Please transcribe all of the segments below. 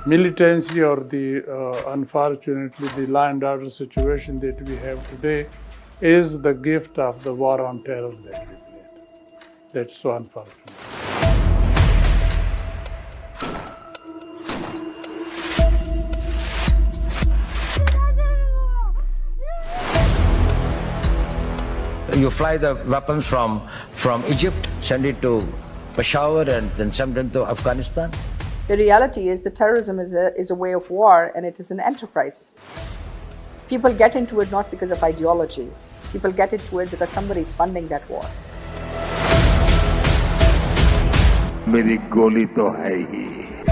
militancy or unfortunately, the law and order situation that we have today is the gift of the war on terror that we played. That's so unfortunate. You fly the weapons from Egypt, send it to Peshawar, and then send them to Afghanistan? The reality is that terrorism is a way of war, and it is an enterprise. People get into it not because of ideology. People get into it because somebody is funding that war. We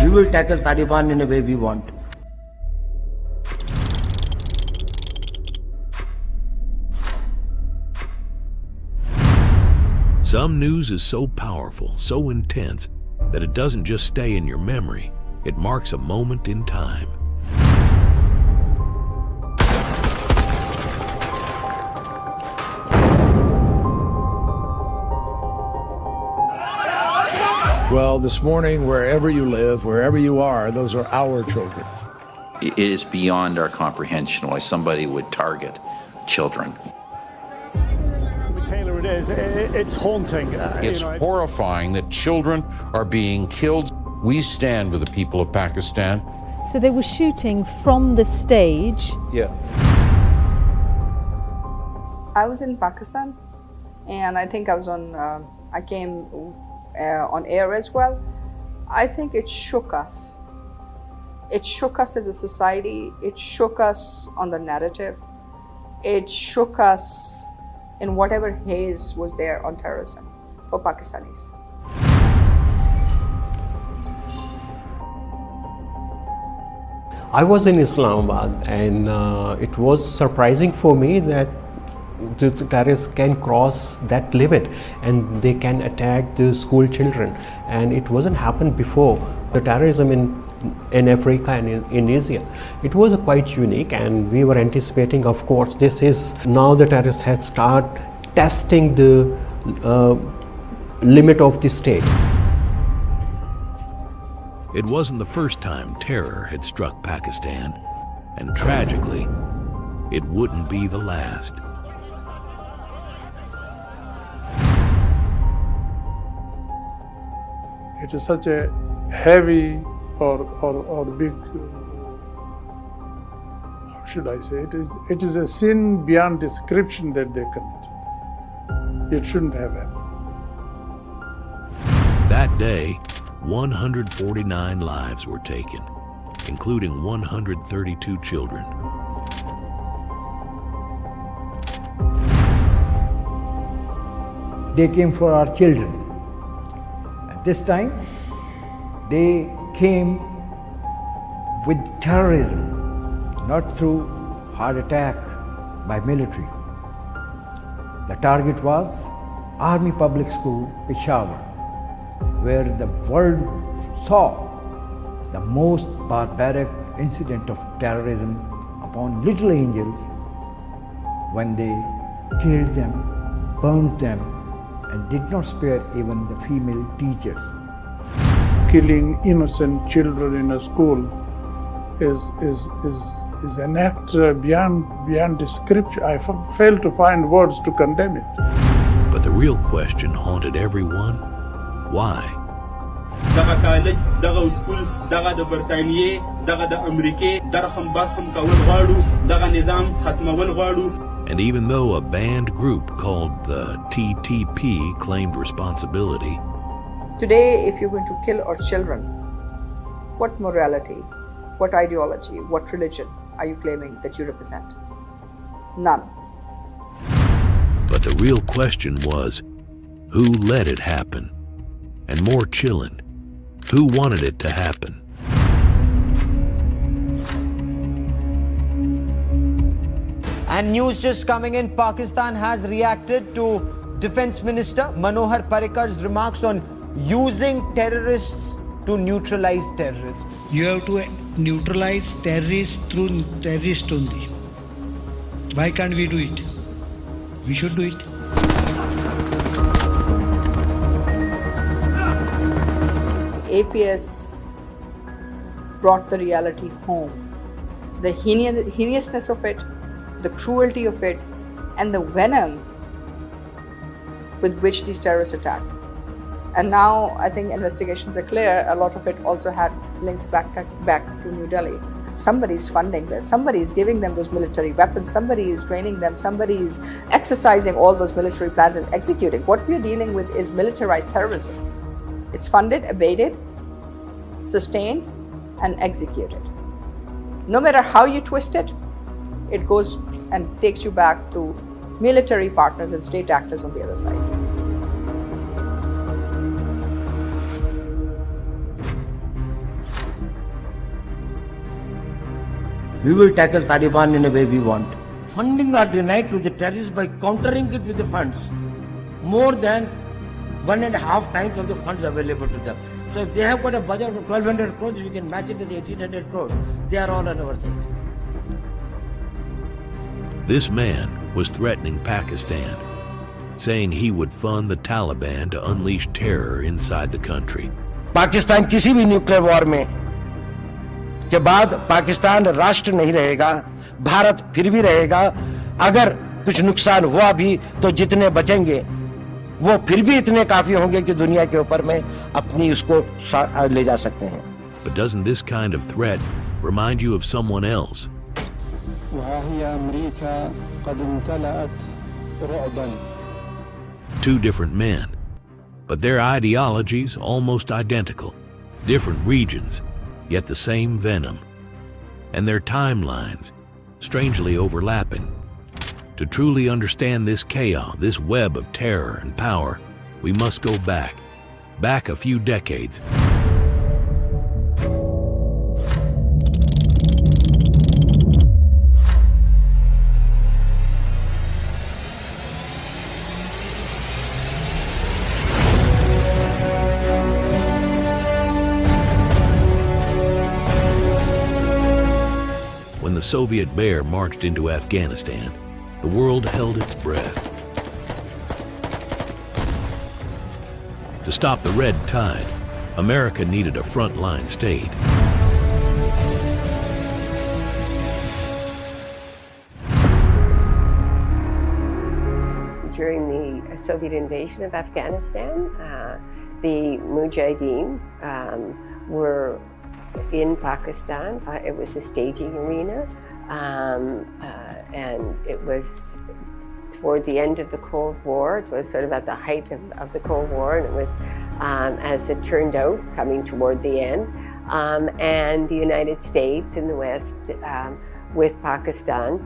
will tackle Taliban in a way we want. Some news is so powerful, so intense, that it doesn't just stay in your memory, it marks a moment in time. Well, this morning, wherever you live, wherever you are, those are our children. It is beyond our comprehension why somebody would target children. It's haunting. It's horrifying that children are being killed. We stand with the people of Pakistan. So they were shooting from the stage. Yeah. I was in Pakistan, and I think I came on air as well. I think it shook us. It shook us as a society. It shook us on the narrative. It shook us in whatever haze was there on terrorism for Pakistanis. I was in Islamabad, and it was surprising for me that the terrorists can cross that limit and they can attack the school children, and it wasn't happened before. The terrorism in Africa and in Asia, it was quite unique, and we were anticipating, of course, this is now the terrorists had started testing the limit of the state. It wasn't the first time terror had struck Pakistan, and tragically, it wouldn't be the last. It is such a heavy or big, how should I say, it is a sin beyond description that they committed. It shouldn't have happened. That day, 149 lives were taken, including 132 children. They came for our children. At this time, they came with terrorism, not through hard attack by military. The target was Army Public School, Peshawar, where the world saw the most barbaric incident of terrorism upon little angels when they killed them, burned them, and did not spare even the female teachers. Killing innocent children in a school is an act beyond description. I fail to find words to condemn it. But the real question haunted everyone: why? دغه کالج دغه سکول دغه د برتانیې دغه د امریکې در هم برخم کول غواړو دغه نظام ختمول غواړو. And even though a banned group called the TTP claimed responsibility, Today, if you're going to kill our children, what morality, what ideology, what religion are you claiming that you represent? None. But the real question was, who let it happen? And more chilling, who wanted it to happen? And news just coming in, Pakistan has reacted to Defense Minister Manohar Parrikar's remarks on using terrorists to neutralize terrorism. You have to neutralize terrorists through terrorists only. Why can't we do it? We should do it. APS brought the reality home. The heinousness of it, the cruelty of it, and the venom with which these terrorists attack. And now I think investigations are clear, a lot of it also had links back to New Delhi. Somebody is funding this, somebody is giving them those military weapons, somebody is training them, somebody is exercising all those military plans and executing. What we are dealing with is militarized terrorism. It's funded, abated, sustained, and executed. No matter how you twist it, it goes and takes you back to military partners and state actors on the other side. We will tackle Taliban in a way we want. Funding are denied to the terrorists by countering it with the funds. More than 1.5 times of the funds available to them. So if they have got a budget of 1,200 crores, you can match it with 1,800 crores. They are all on our side. This man was threatening Pakistan, saying he would fund the Taliban to unleash terror inside the country. Pakistan किसी भी nuclear war में के बाद पाकिस्तान राष्ट्र नहीं रहेगा, भारत फिर भी रहेगा। अगर कुछ नुकसान हुआ भी तो जितने बचेंगे वो फिर भी इतने काफी होंगे कि दुनिया के ऊपर में अपनी उसको ले जा सकते हैं। But doesn't this kind of threat remind you of someone else? Two different men, but their ideologies almost identical, different regions, yet the same venom, and their timelines strangely overlapping. To truly understand this chaos, this web of terror and power, we must go back a few decades. When the Soviet bear marched into Afghanistan, the world held its breath. To stop the red tide, America needed a frontline state. During the Soviet invasion of Afghanistan, the Mujahideen were in Pakistan. It was a staging arena, and it was toward the end of the Cold War. It was sort of at the height of the Cold War, and it was, as it turned out, coming toward the end. And the United States in the West, with Pakistan,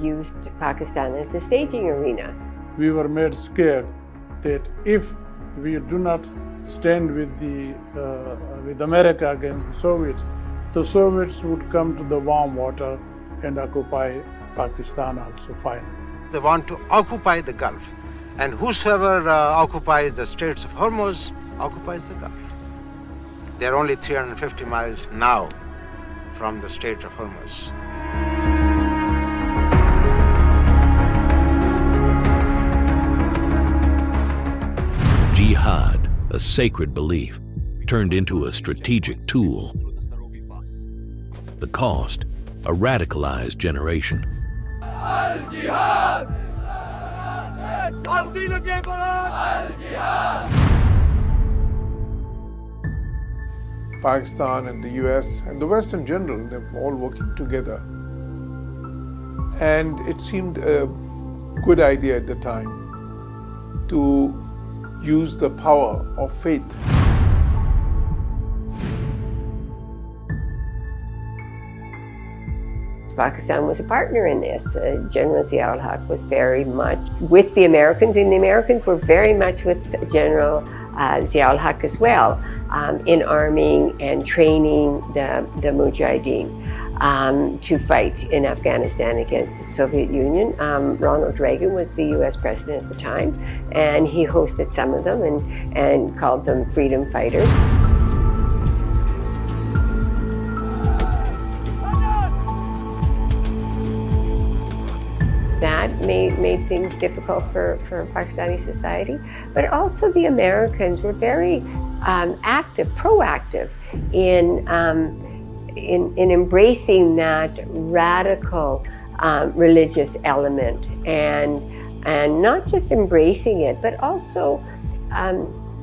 used Pakistan as a staging arena. We were made scared that if we do not stand with America against the Soviets would come to the warm water and occupy Pakistan also finally. They want to occupy the Gulf, and whosoever occupies the Straits of Hormuz occupies the Gulf. They're only 350 miles now from the Strait of Hormuz. Jihad, a sacred belief, turned into a strategic tool. The cost, a radicalized generation. Pakistan and the US and the West in general, they're all working together. And it seemed a good idea at the time to use the power of faith. Pakistan was a partner in this. General Zia-ul-Haq was very much with the Americans, and the Americans were very much with General Zia-ul-Haq as well, in arming and training the Mujahideen to fight in Afghanistan against the Soviet Union. Ronald Reagan was the US president at the time, and he hosted some of them and called them freedom fighters. That made things difficult for Pakistani society, but also the Americans were very proactive in embracing that radical religious element, and not just embracing it, but also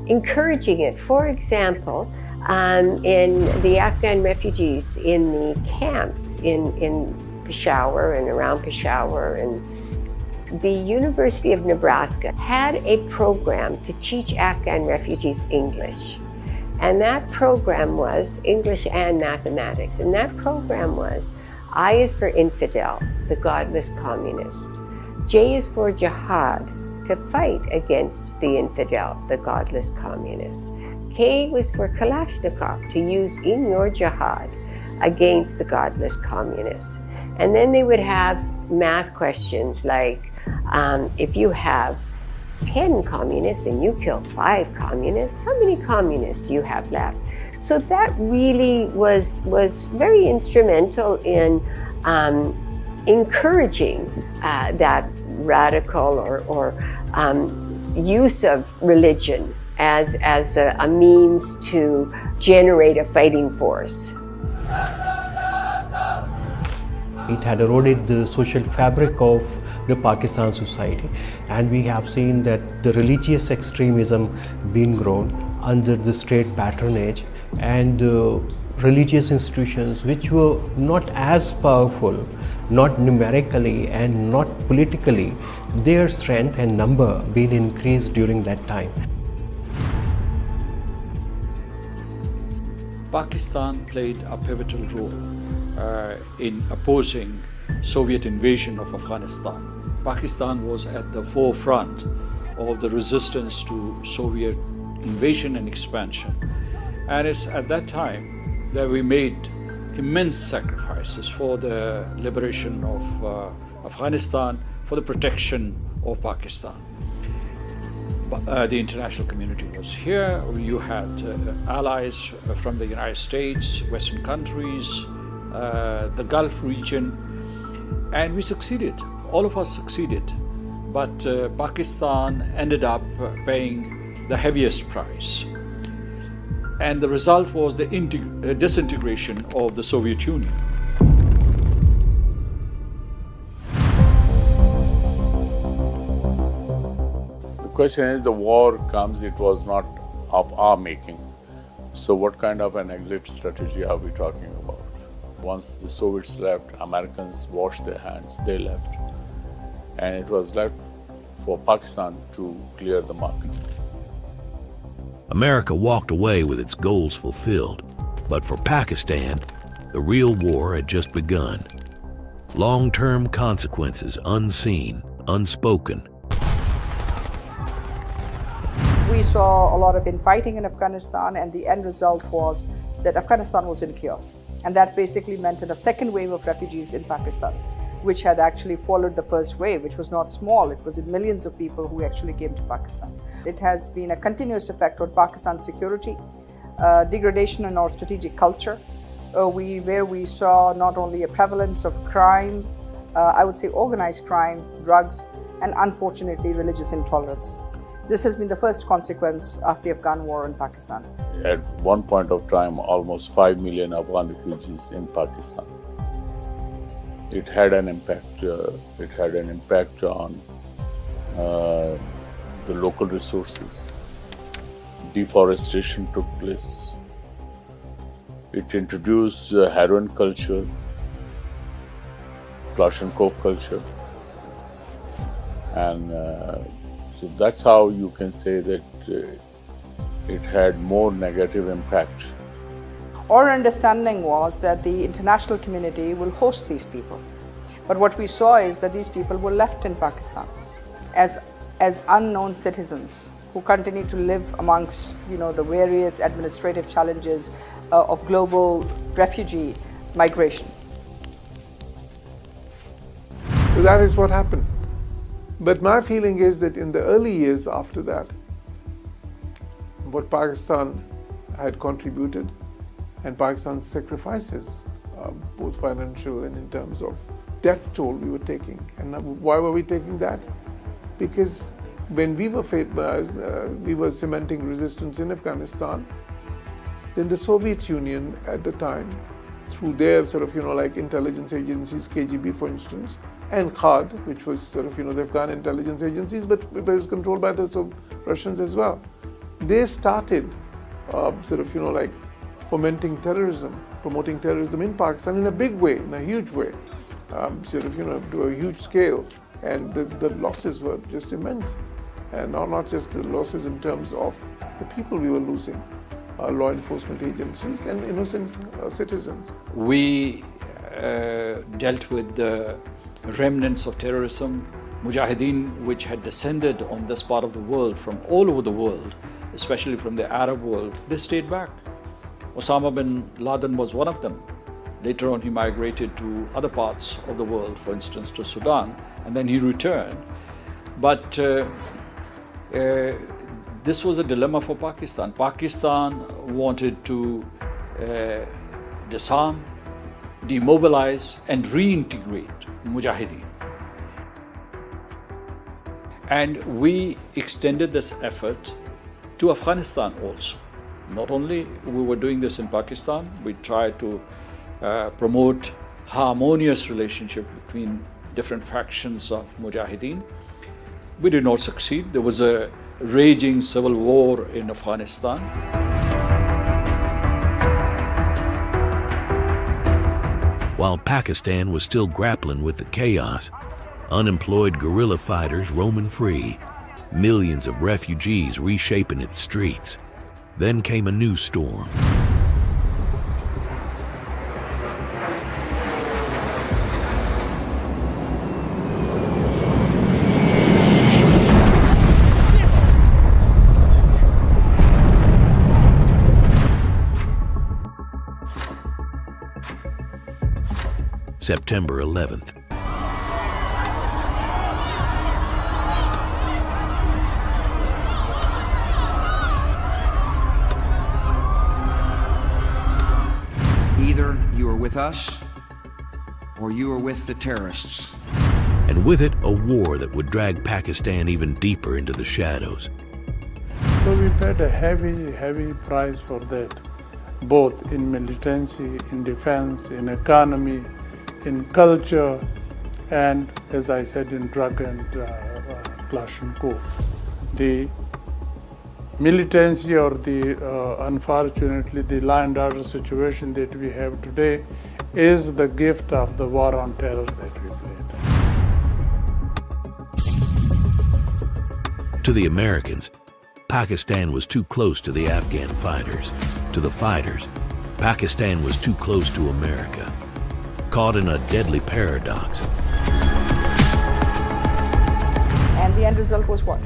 encouraging it. For example, in the Afghan refugees in the camps in Peshawar and around Peshawar, and the University of Nebraska had a program to teach Afghan refugees English. And that program was English and mathematics. And that program was, I is for infidel, the godless communist. J is for jihad, to fight against the infidel, the godless communist. K was for Kalashnikov, to use in your jihad against the godless communists. And then they would have math questions like, if you have 10 communists and you kill 5 communists, how many communists do you have left? So that really was very instrumental in encouraging that radical or use of religion as a means to generate a fighting force. It had eroded the social fabric of the Pakistan society, and we have seen that the religious extremism being grown under the state patronage, and religious institutions which were not as powerful, not numerically and not politically, their strength and number being increased during that time. Pakistan played a pivotal role in opposing Soviet invasion of Afghanistan. Pakistan was at the forefront of the resistance to Soviet invasion and expansion. And it's at that time that we made immense sacrifices for the liberation of Afghanistan, for the protection of Pakistan. The international community was here. You had allies from the United States, Western countries, the Gulf region, and we succeeded. All of us succeeded, but Pakistan ended up paying the heaviest price. And the result was the disintegration of the Soviet Union. The question is, the war comes, it was not of our making. So what kind of an exit strategy are we talking about? Once the Soviets left, Americans washed their hands, they left. And it was left for Pakistan to clear the market. America walked away with its goals fulfilled, but for Pakistan, the real war had just begun. Long-term consequences unseen, unspoken. We saw a lot of infighting in Afghanistan, and the end result was that Afghanistan was in chaos. And that basically meant a second wave of refugees in Pakistan, which had actually followed the first wave, which was not small. It was in millions of people who actually came to Pakistan. It has been a continuous effect on Pakistan's security, degradation in our strategic culture, where we saw not only a prevalence of crime, I would say organized crime, drugs, and unfortunately religious intolerance. This has been the first consequence of the Afghan war in Pakistan. At one point of time, almost 5 million Afghan refugees in Pakistan. It had an impact. It had an impact on the local resources. Deforestation took place. It introduced heroin culture, Kalashnikov culture, and so that's how you can say that it had more negative impact. Our understanding was that the international community will host these people. But what we saw is that these people were left in Pakistan as unknown citizens who continue to live amongst the various administrative challenges of global refugee migration. So that is what happened. But my feeling is that in the early years after that, what Pakistan had contributed and Pakistan's sacrifices, both financial and in terms of death toll we were taking. And why were we taking that? Because when we were cementing resistance in Afghanistan, then the Soviet Union at the time, through their like intelligence agencies, KGB for instance, and KHAD, which was the Afghan intelligence agencies, but it was controlled by the Russians as well. They started like fomenting terrorism, promoting terrorism in Pakistan in a big way, in a huge way, to a huge scale, and the losses were just immense, and not just the losses in terms of the people we were losing, law enforcement agencies and innocent citizens. We dealt with the remnants of terrorism, mujahideen which had descended on this part of the world from all over the world, especially from the Arab world. They stayed back. Osama bin Laden was one of them. Later on he migrated to other parts of the world, for instance to Sudan, and then he returned. But this was a dilemma for Pakistan. Pakistan wanted to disarm, demobilize and reintegrate mujahideen. And we extended this effort to Afghanistan also. Not only we were doing this in Pakistan, we tried to promote harmonious relationship between different factions of mujahideen. We did not succeed. There was a raging civil war in Afghanistan. While Pakistan was still grappling with the chaos, unemployed guerrilla fighters roaming free, millions of refugees reshaping its streets. Then came a new storm. September 11th. Either you are with us or you are with the terrorists. And with it, a war that would drag Pakistan even deeper into the shadows. So we paid a heavy price for that, both in militancy, in defense, in economy, in culture, and as I said, in drug and Kalashnikov. The militancy or unfortunately, the law and order situation that we have today is the gift of the war on terror that we played. To the Americans, Pakistan was too close to the Afghan fighters. To the fighters, Pakistan was too close to America. Caught in a deadly paradox. And the end result was what?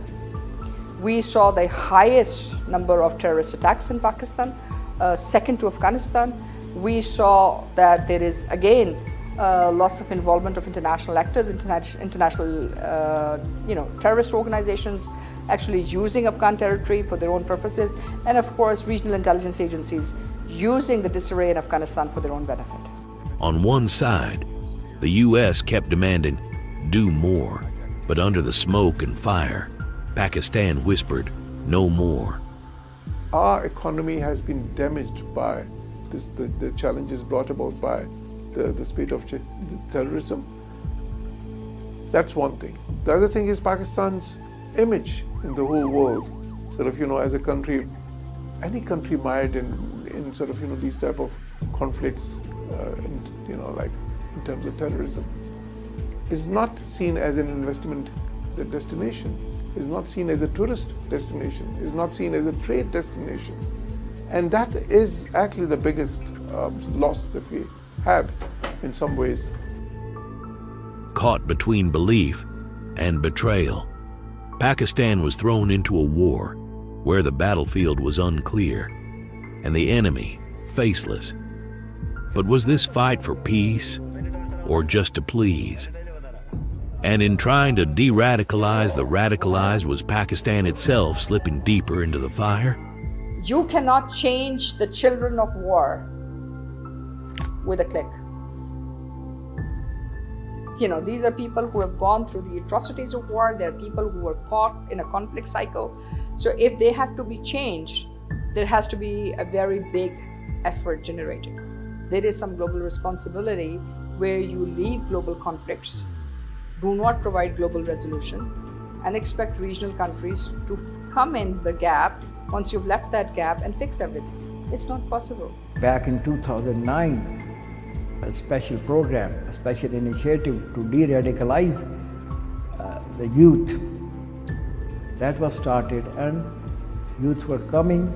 We saw the highest number of terrorist attacks in Pakistan, second to Afghanistan. We saw that there is again lots of involvement of international actors, international terrorist organizations actually using Afghan territory for their own purposes, and of course regional intelligence agencies using the disarray in Afghanistan for their own benefit. On one side, the U.S. kept demanding, do more, but under the smoke and fire, Pakistan whispered, no more. Our economy has been damaged by the challenges brought about by the spate of terrorism. That's one thing. The other thing is Pakistan's image in the whole world, as a country, any country mired in these type of conflicts, in terms of terrorism, is not seen as an investment destination, is not seen as a tourist destination, is not seen as a trade destination. And that is actually the biggest loss that we had in some ways. Caught between belief and betrayal, Pakistan was thrown into a war where the battlefield was unclear and the enemy faceless. But was this fight for peace or just to please? And in trying to de-radicalize the radicalized, was Pakistan itself slipping deeper into the fire? You cannot change the children of war with a click. These are people who have gone through the atrocities of war. They're people who were caught in a conflict cycle. So if they have to be changed, there has to be a very big effort generated. There is some global responsibility where you leave global conflicts, do not provide global resolution, and expect regional countries to come in the gap once you've left that gap and fix everything. It's not possible. Back in 2009, a special program, a special initiative to de-radicalize the youth, that was started, and youth were coming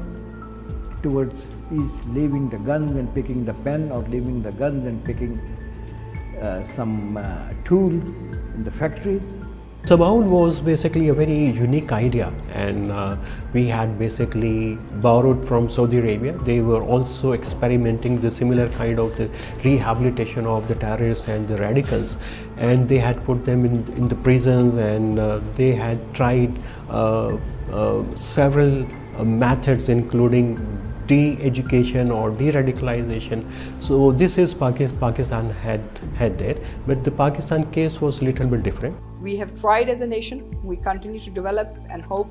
towards leaving the guns and picking the pen, or leaving the guns and picking some tool in the factories. Sabaul was basically a very unique idea, and we had basically borrowed from Saudi Arabia. They were also experimenting the similar kind of the rehabilitation of the terrorists and the radicals, and they had put them in the prisons, and they had tried several methods, including de-education or de-radicalization. So this is Pakistan had it, but the Pakistan case was a little bit different. We have tried as a nation. We continue to develop and hope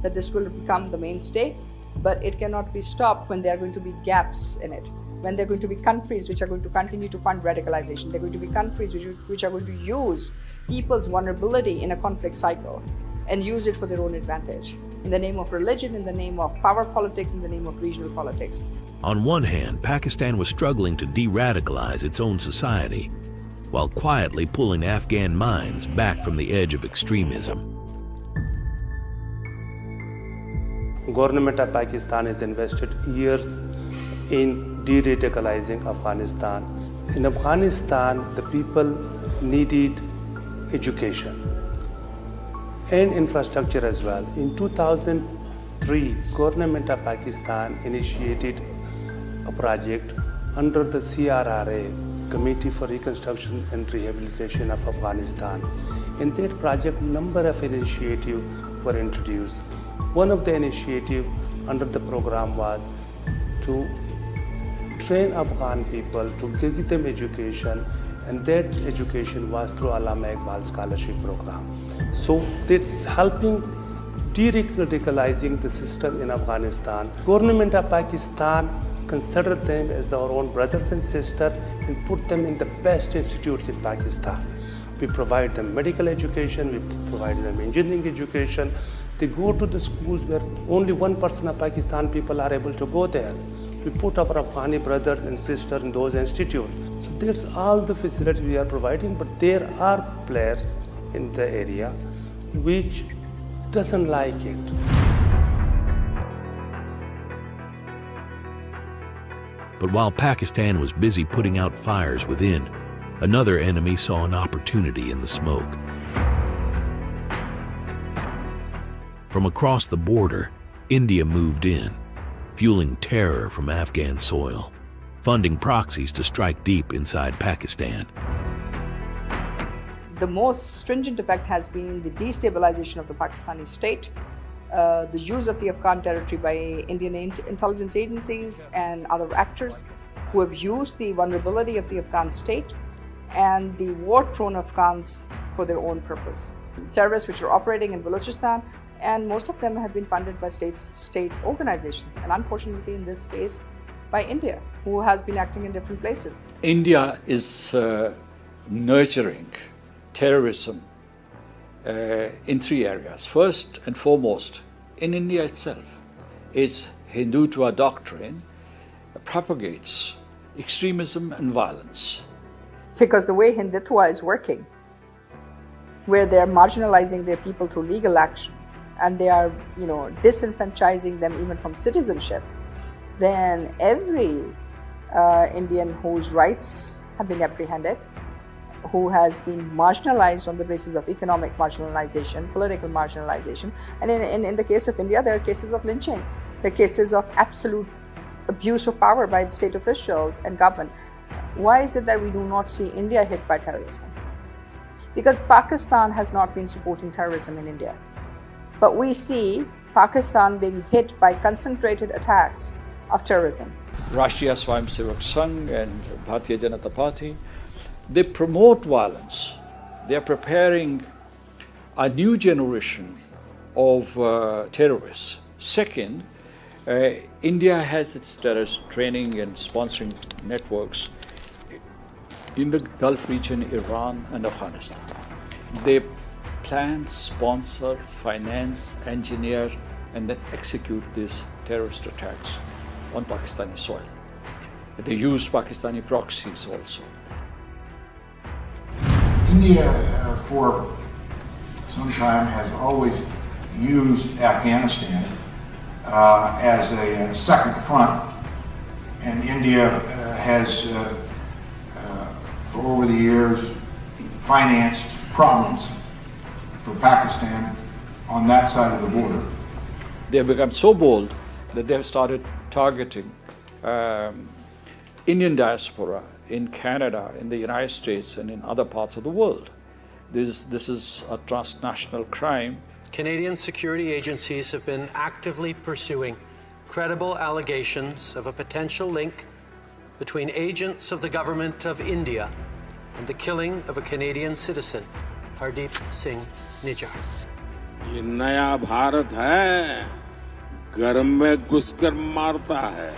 that this will become the mainstay, but it cannot be stopped when there are going to be gaps in it. When there are going to be countries which are going to continue to fund radicalization, there are going to be countries which are going to use people's vulnerability in a conflict cycle and use it for their own advantage, in the name of religion, in the name of power politics, in the name of regional politics. On one hand, Pakistan was struggling to de-radicalize its own society, while quietly pulling Afghan minds back from the edge of extremism. Government of Pakistan has invested years in de-radicalizing Afghanistan. In Afghanistan, the people needed education and infrastructure as well. In 2003, Government of Pakistan initiated a project under the CRRA, Committee for Reconstruction and Rehabilitation of Afghanistan. In that project, number of initiatives were introduced. One of the initiatives under the program was to train Afghan people, to give them education, and that education was through Allama Iqbal Scholarship Program. So that's helping de-radicalizing the system in Afghanistan. Government of Pakistan consider them as our own brothers and sisters and put them in the best institutes in Pakistan. We provide them medical education, we provide them engineering education. They go to the schools where only 1% of Pakistan people are able to go there. We put our Afghani brothers and sisters in those institutes. So that's all the facilities we are providing, but there are players in the area which doesn't like it. But while Pakistan was busy putting out fires within, another enemy saw an opportunity in the smoke. From across the border, India moved in, fueling terror from Afghan soil, funding proxies to strike deep inside Pakistan. The most stringent effect has been the destabilization of the Pakistani state, the use of the Afghan territory by Indian intelligence agencies and other actors who have used the vulnerability of the Afghan state and the war-prone Afghans for their own purpose. Terrorists which are operating in Balochistan, and most of them have been funded by state organizations, and unfortunately in this case by India, who has been acting in different places. India is nurturing terrorism in three areas. First and foremost, in India itself, its Hindutva doctrine propagates extremism and violence. Because the way Hindutva is working, where they are marginalizing their people through legal action, and they are, disenfranchising them even from citizenship, then every Indian whose rights have been apprehended, who has been marginalized on the basis of economic marginalization, political marginalization, and in the case of India, there are cases of lynching, there are cases of absolute abuse of power by state officials and government. Why is it that we do not see India hit by terrorism? Because Pakistan has not been supporting terrorism in India. But we see Pakistan being hit by concentrated attacks of terrorism. Rashtriya Swayamsevak Sangh and Bharatiya Janata Party, they promote violence They are preparing a new generation of terrorists. Second, India has its terrorist training and sponsoring networks in the Gulf region, Iran and Afghanistan. They plan, sponsor, finance, engineer, and then execute these terrorist attacks on Pakistani soil. They use Pakistani proxies also. India, for some time, has always used Afghanistan as a second front, and India has, for over the years, financed problems for Pakistan on that side of the border. They have become so bold that they have started targeting Indian diaspora in Canada, in the United States, and in other parts of the world. This is a transnational crime. Canadian security agencies have been actively pursuing credible allegations of a potential link between agents of the government of India and the killing of a Canadian citizen, Hardeep Singh Nijjar. ये नया भारत है, घर में घुसकर मारता है.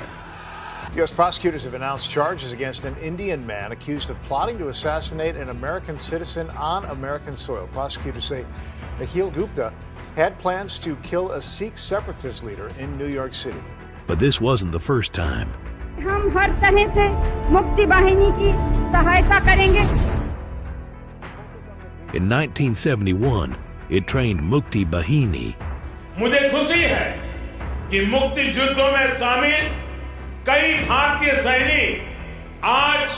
U.S. prosecutors have announced charges against an Indian man accused of plotting to assassinate an American citizen on American soil. Prosecutors say Nikhil Gupta had plans to kill a Sikh separatist leader in New York City. But this wasn't the first time. हम हर तरह से मुक्ति बाहिनी की सहायता करेंगे. In 1971, it trained Mukti Bahini. मुझे खुशी है कि मुक्ति युद्धों में शामिल कई भारतीय सैनिक आज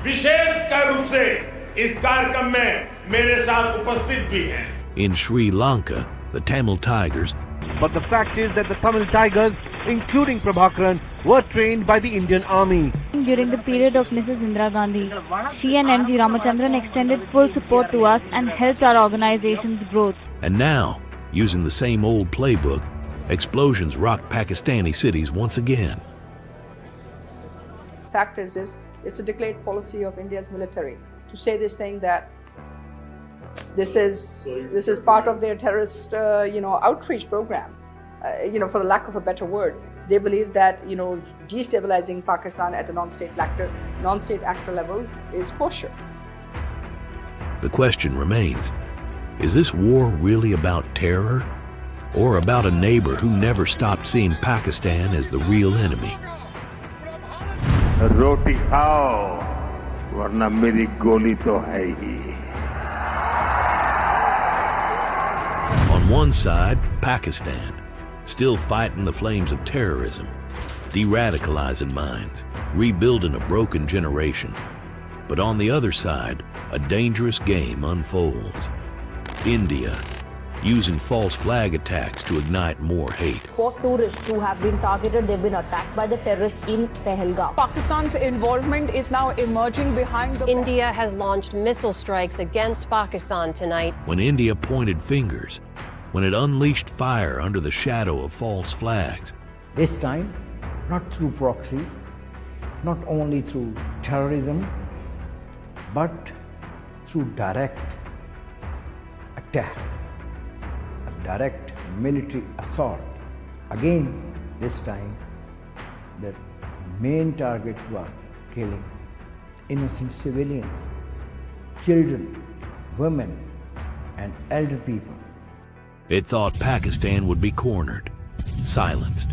विशेष रूप से इस कार्यक्रम में मेरे साथ उपस्थित भी हैं. In Sri Lanka, the Tamil Tigers. But the fact is that the Tamil Tigers, including Prabhakaran, were trained by the Indian Army. During the period of Mrs. Indira Gandhi, she and M.G. Ramachandran extended full support to us and helped our organization's growth. And now, using the same old playbook, explosions rocked Pakistani cities once again. Fact is this, it's a declared policy of India's military to say this thing that this is part of their terrorist outreach program. For the lack of a better word, they believe that destabilizing Pakistan at a non-state actor level is kosher. The question remains, is this war really about terror or about a neighbor who never stopped seeing Pakistan as the real enemy? रोटी खाओ, वरना मेरी गोली तो है ही. On one side, Pakistan, still fighting the flames of terrorism, de-radicalizing minds, rebuilding a broken generation. But on the other side, a dangerous game unfolds. India, using false flag attacks to ignite more hate. 4 tourists who have been targeted, they've been attacked by the terrorists in Pahalgam. Pakistan's involvement is now emerging behind the... India has launched missile strikes against Pakistan tonight. When India pointed fingers, when it unleashed fire under the shadow of false flags. This time, not through proxy, not only through terrorism, but through direct attack. Direct military assault. Again, this time, the main target was killing innocent civilians, children, women, and elder people. It thought Pakistan would be cornered, silenced.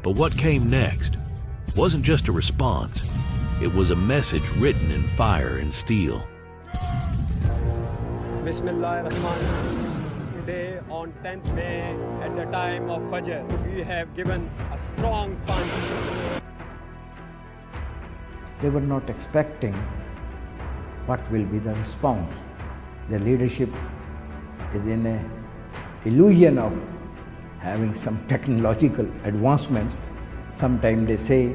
But what came next wasn't just a response, it was a message written in fire and steel. Bismillahirrahmanirrahim. Today on 10th May at the time of Fajr, we have given a strong punch. They were not expecting what will be the response. The leadership is in an illusion of having some technological advancements. Sometimes they say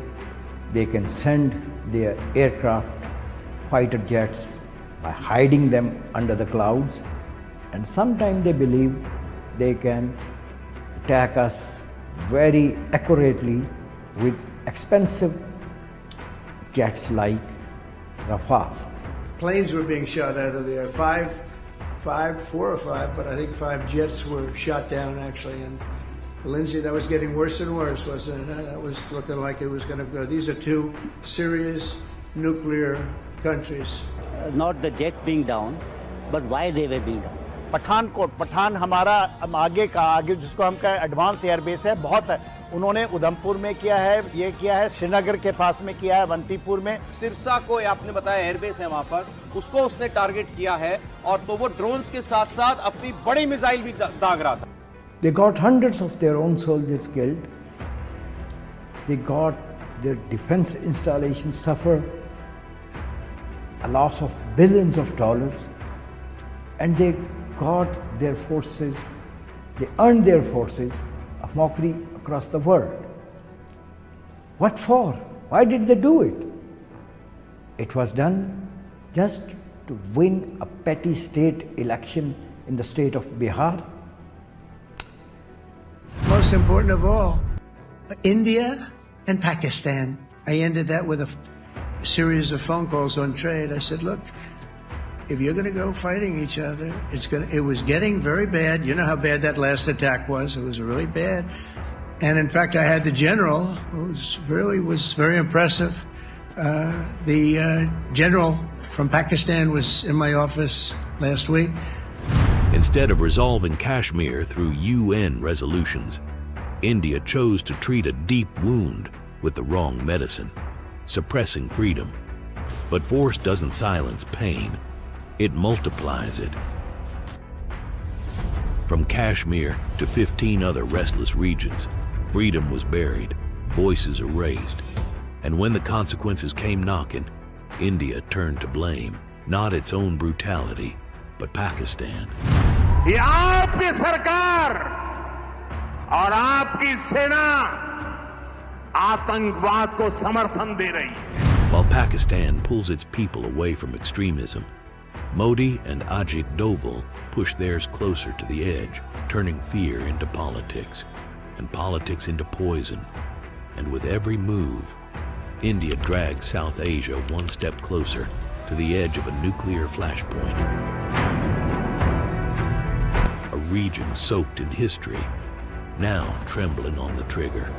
they can send their aircraft, fighter jets, by hiding them under the clouds. And sometimes they believe they can attack us very accurately with expensive jets like Rafale. Planes were being shot out of there. 5 4 or 5, but I think 5 jets were shot down actually. And Lindsay, that was getting worse and worse, wasn't it? That was looking like it was going to go. These are 2 serious nuclear countries. Not the jet being down, but why they were being down. Pathan हमारा आगे जिसको हम कहें advance airbase है, बहुत है। उन्होंने उधमपुर में किया है, ये किया है, श्रीनगर के पास में किया है, अवंतीपुर में। सिरसा को आपने बताया एयरबेस है वहां पर, उसको उसने टारगेट किया है और तो वो ड्रोन्स के साथ साथ अपनी बड़ी मिसाइल भी दाग रहा था। They got hundreds of their own soldiers killed. They got their defense installations suffer a loss of billions of dollars, and they got their forces, they earned their forces a mockery across the world. What for? Why did they do it? It was done just to win a petty state election in the state of Bihar. Most important of all, India and Pakistan. I ended that with a series of phone calls on trade. I said, look, if you're going to go fighting each other, it was getting very bad. You know how bad that last attack was. It was really bad. And in fact, I had the general, who was very impressive. The general from Pakistan was in my office last week. Instead of resolving Kashmir through UN resolutions, India chose to treat a deep wound with the wrong medicine, suppressing freedom. But force doesn't silence pain. It multiplies it. From Kashmir to 15 other restless regions, freedom was buried, voices erased. And when the consequences came knocking, India turned to blame, not its own brutality, but Pakistan. ये आपकी सरकार और आपकी सेना आतंकवाद को समर्थन दे रही है. While Pakistan pulls its people away from extremism, Modi and Ajit Doval push theirs closer to the edge, turning fear into politics, and politics into poison. And with every move, India drags South Asia one step closer to the edge of a nuclear flashpoint. A region soaked in history, now trembling on the trigger.